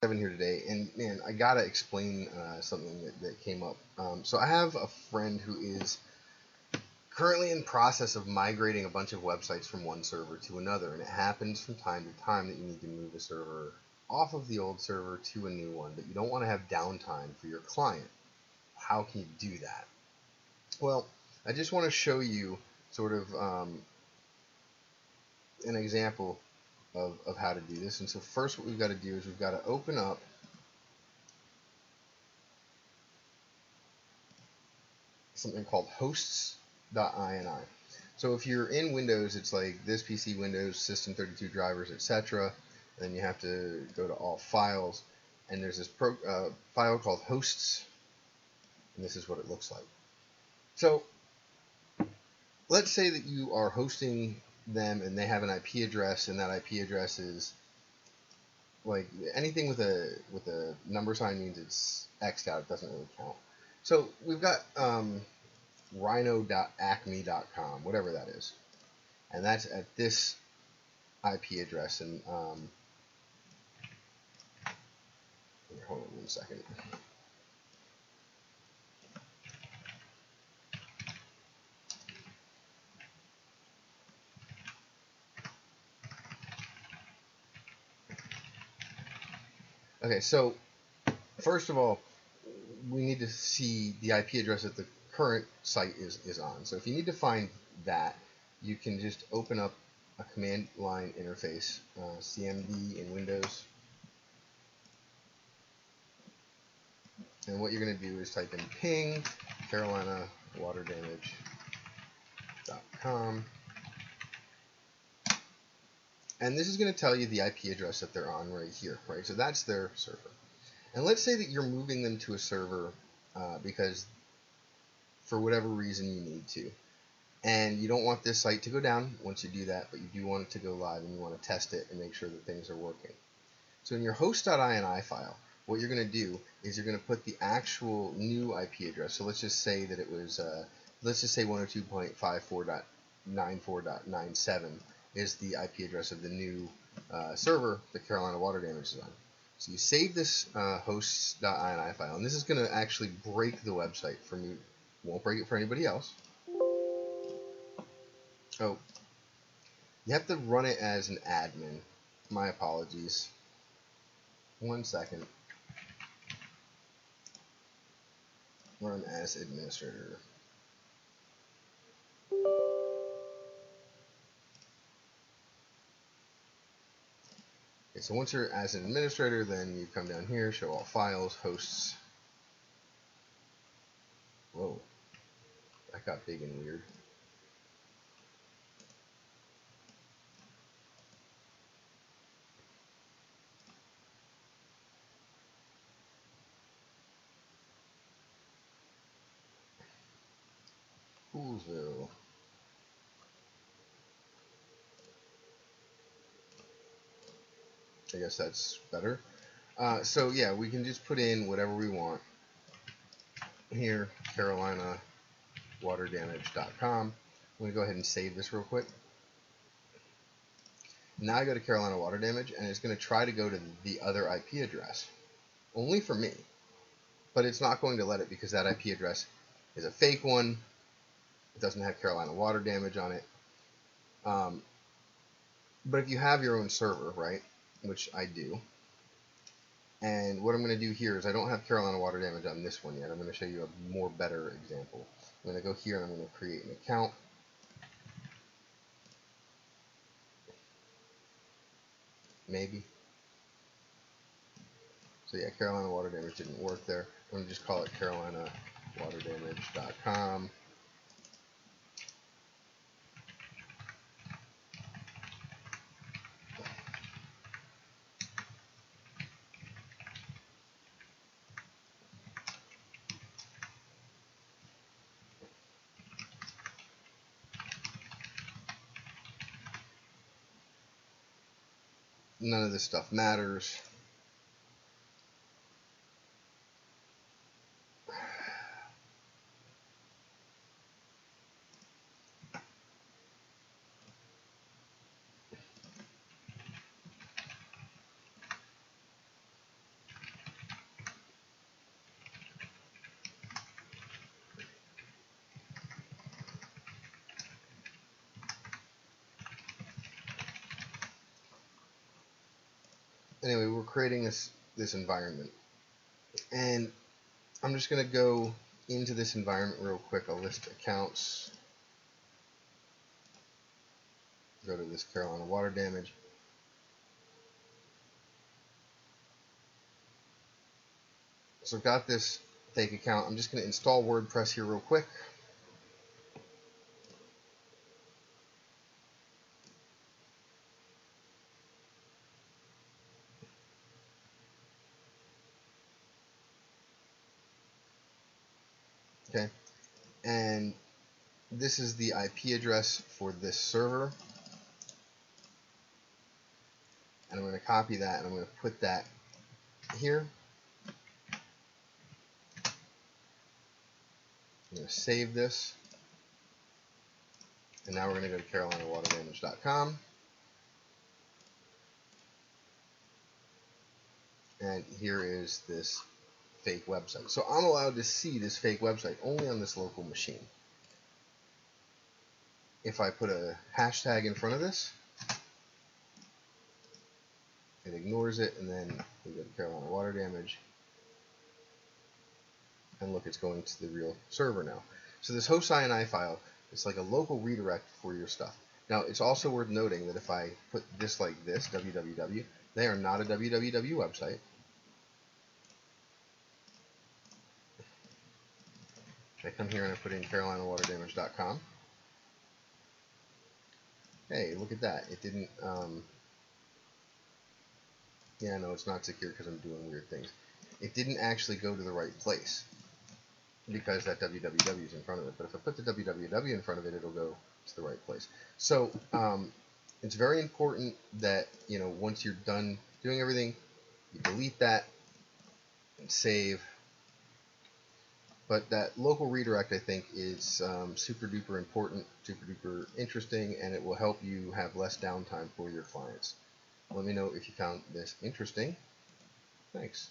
Kevin here today, and man, I gotta explain something that came up. So I have a friend who is currently in process of migrating a bunch of websites from one server to another, and it happens from time to time that you need to move a server off of the old server to a new one, but you don't want to have downtime for your client. How can you do that? Well, I just want to show you sort of an example of how to do this. And so first what we've got to do is we've got to open up something called hosts.ini. So if you're in Windows, it's like this PC, Windows, System32 drivers, etc. And then you have to go to all files, and there's this file called hosts, and this is what it looks like. So let's say that you are hosting them and they have an IP address, and that IP address is like anything with a number sign means it's X'd out. It doesn't really count. So we've got rhino.acme.com, whatever that is, and that's at this IP address. And hold on one second. Okay, so first of all, we need to see the IP address that the current site is on. So if you need to find that, you can just open up a command line interface, CMD in Windows. And what you're going to do is type in ping carolinawaterdamage.com. And this is going to tell you the IP address that they're on right here, right? So that's their server. And let's say that you're moving them to a server because for whatever reason you need to. And you don't want this site to go down once you do that, but you do want it to go live, and you want to test it and make sure that things are working. So in your host.ini file, what you're going to do is you're going to put the actual new IP address. So let's just say that it was, let's just say 102.54.94.97 is the IP address of the new server that Carolina Water Damage is on. So you save this hosts.ini file, and this is going to actually break the website for me. Won't break it for anybody else. Oh, you have to run it as an admin. My apologies. One second. Run as administrator. Okay, so once you're as an administrator, then you come down here, show all files, hosts. Whoa, that got big and weird. Poolsville. I guess that's better. So yeah, we can just put in whatever we want. Here, carolinawaterdamage.com. I'm going to go ahead and save this real quick. Now I go to Carolina Water Damage, and it's going to try to go to the other IP address. Only for me. But it's not going to let it because that IP address is a fake one. It doesn't have Carolina Water Damage on it. But if you have your own server, right, which I do, and what I'm going to do here is I don't have Carolina Water Damage on this one yet. I'm going to show you a more better example. I'm going to go here and I'm going to create an account. Maybe. So yeah, Carolina Water Damage didn't work there. I'm going to just call it carolinawaterdamage.com. None of this stuff matters. anyway, we're creating this environment, and I'm just going to go into this environment real quick. I'll list accounts, go to this Carolina water damage. So I've got this fake account. I'm just going to install WordPress here real quick. Okay, and this is the IP address for this server, and I'm going to copy that and I'm going to put that here. I'm going to save this, and now we're going to go to carolinawaterdamage.com, and here is this fake website. So I'm allowed to see this fake website only on this local machine. If I put a hashtag in front of this, it ignores it, and then we go to Carolina Water Damage, and look, it's going to the real server now. So this host INI file, it's like a local redirect for your stuff. Now, it's also worth noting that if I put this like this, www, they are not a www website. I come here and I put in carolinawaterdamage.com. Hey, look at that. It didn't, yeah, no, it's not secure because I'm doing weird things. It didn't actually go to the right place because that www is in front of it. But if I put the www in front of it, it'll go to the right place. So it's very important that, you know, once you're done doing everything, you delete that and save. But that local redirect, I think, is super duper important, super duper interesting, and it will help you have less downtime for your clients. Let me know if you found this interesting. Thanks.